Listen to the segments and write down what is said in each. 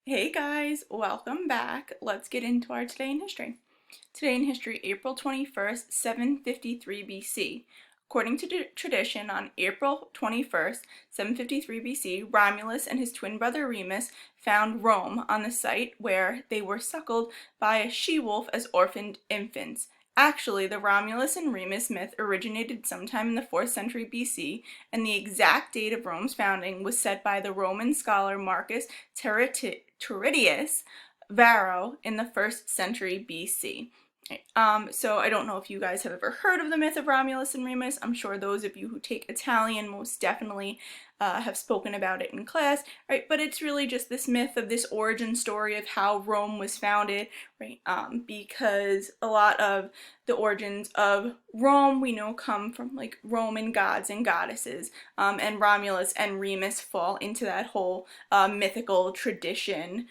Hey guys, welcome back. Let's get into our Today in History. Today in History, April 21st, 753 BC. According to tradition, on April 21st, 753 BC, Romulus and his twin brother Remus found Rome on the site where they were suckled by a she-wolf as orphaned infants. Actually, the Romulus and Remus myth originated sometime in the 4th century BC, and the exact date of Rome's founding was set by the Roman scholar Marcus Terentius Varro in the 1st century BC. So I don't know if you guys have ever heard of the myth of Romulus and Remus. I'm sure those of you who take Italian most definitely have spoken about it in class, right? But it's really just this myth of this origin story of how Rome was founded, right? Because a lot of the origins of Rome we know come from like Roman gods and goddesses, and Romulus and Remus fall into that whole mythical tradition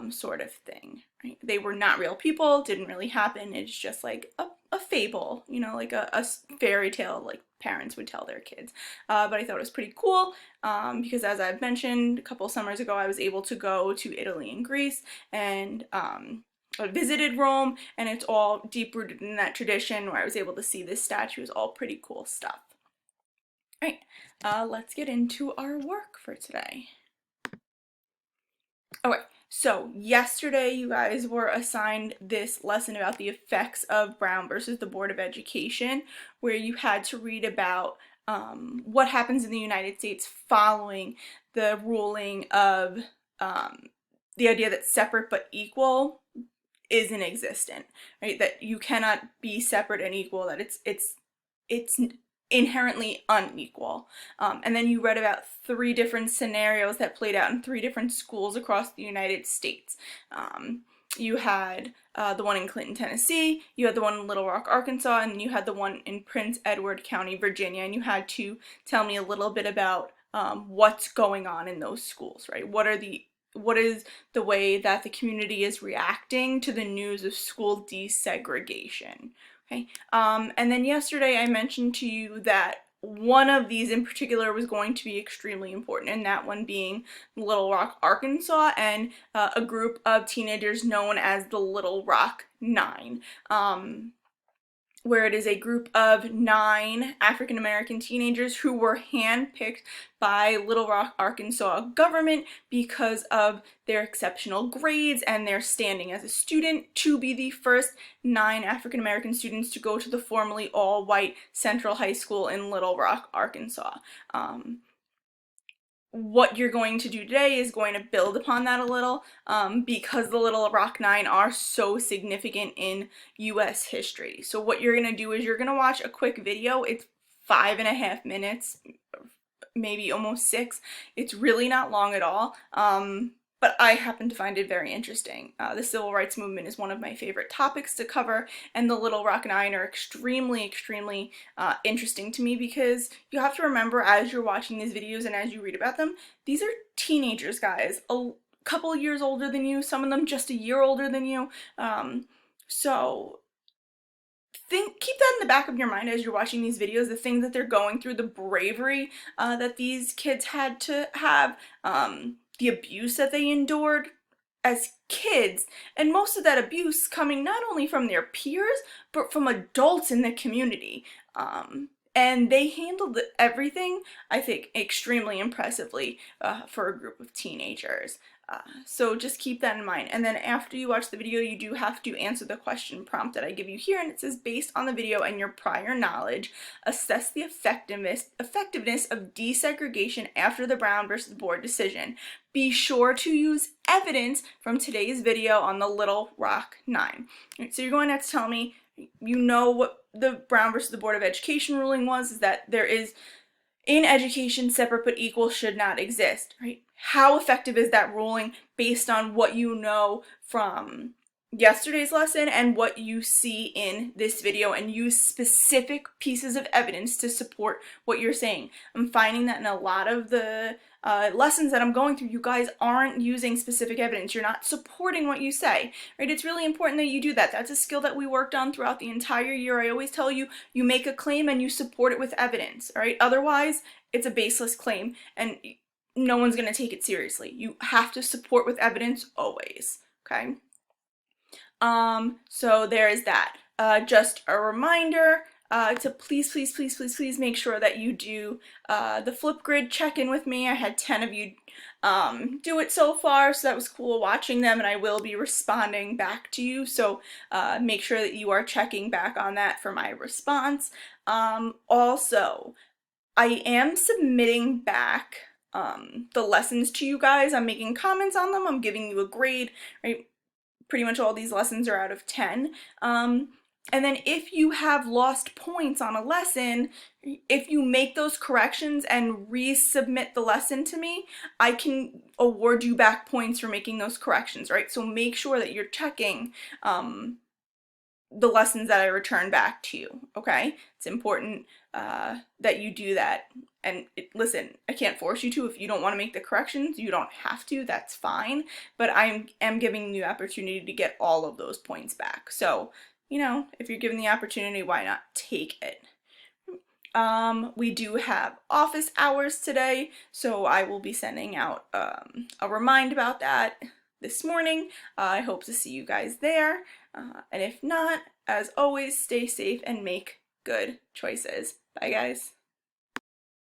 sort of thing. Right? They were not real people, didn't really happen. It's just like a fable, you know, like a fairy tale like parents would tell their kids. But I thought it was pretty cool because, as I've mentioned a couple summers ago, I was able to go to Italy and Greece and I visited Rome, and it's all deep rooted in that tradition where I was able to see this statue. Is all pretty cool stuff. All right, let's get into our work for today. Okay, so yesterday you guys were assigned this lesson about the effects of Brown versus the Board of Education, where you had to read about what happens in the United States following the ruling of the idea that separate but equal isn't existent, right? That you cannot be separate and equal, that it's inherently unequal. And then you read about 3 different scenarios that played out in 3 different schools across the United States. You had the one in Clinton, Tennessee, you had the one in Little Rock, Arkansas, and then you had the one in Prince Edward County, Virginia, and you had to tell me a little bit about what's going on in those schools, right? What is the way that the community is reacting to the news of school desegregation? Okay, and then yesterday I mentioned to you that one of these in particular was going to be extremely important, and that one being Little Rock, Arkansas, and a group of teenagers known as the Little Rock Nine. Where it is a group of 9 African American teenagers who were handpicked by Little Rock, Arkansas government because of their exceptional grades and their standing as a student to be the first 9 African American students to go to the formerly all-white Central High School in Little Rock, Arkansas. What you're going to do today is going to build upon that a little because the Little Rock Nine are so significant in U.S. history. So what you're going to do is you're going to watch a quick video. It's 5.5 minutes, maybe almost 6. It's really not long at all. But I happen to find it very interesting. The civil rights movement is one of my favorite topics to cover, and the Little Rock Nine are extremely interesting to me because you have to remember as you're watching these videos and as you read about them, these are teenagers, guys. A couple years older than you, some of them just a year older than you. So keep that in the back of your mind as you're watching these videos, the things that they're going through, the bravery that these kids had to have, the abuse that they endured as kids, and most of that abuse coming not only from their peers, but from adults in the community. And they handled everything, I think, extremely impressively for a group of teenagers. So just keep that in mind. And then after you watch the video, you do have to answer the question prompt that I give you here, and it says, based on the video and your prior knowledge, assess the effectiveness of desegregation after the Brown versus Board decision. Be sure to use evidence from today's video on the Little Rock Nine. Right, so you're going to have to tell me, you know what the Brown versus the Board of Education ruling was, is that there is, in education, separate but equal should not exist, right? How effective is that ruling based on what you know from yesterday's lesson and what you see in this video, and use specific pieces of evidence to support what you're saying. I'm finding that in a lot of the lessons that I'm going through, you guys aren't using specific evidence. You're not supporting what you say, right? It's really important that you do that. That's a skill that we worked on throughout the entire year. I always tell you, you make a claim and you support it with evidence, all right? Otherwise, it's a baseless claim, and no one's going to take it seriously. You have to support with evidence always, okay? So there is that. Just a reminder to please make sure that you do the Flipgrid check-in with me. I had 10 of you do it so far, so that was cool watching them, and I will be responding back to you, so make sure that you are checking back on that for my response. Also, I am submitting back the lessons to you guys. I'm making comments on them. I'm giving you a grade, right? Pretty much all these lessons are out of 10. And then if you have lost points on a lesson, if you make those corrections and resubmit the lesson to me, I can award you back points for making those corrections, right? So make sure that you're checking the lessons that I return back to you, okay? It's important that you do that. And listen, I can't force you to. If you don't want to make the corrections, you don't have to. That's fine. But I am giving you the opportunity to get all of those points back. So, you know, if you're given the opportunity, why not take it? We do have office hours today, so I will be sending out a reminder about that this morning. I hope to see you guys there. And if not, as always, stay safe and make good choices. Bye, guys.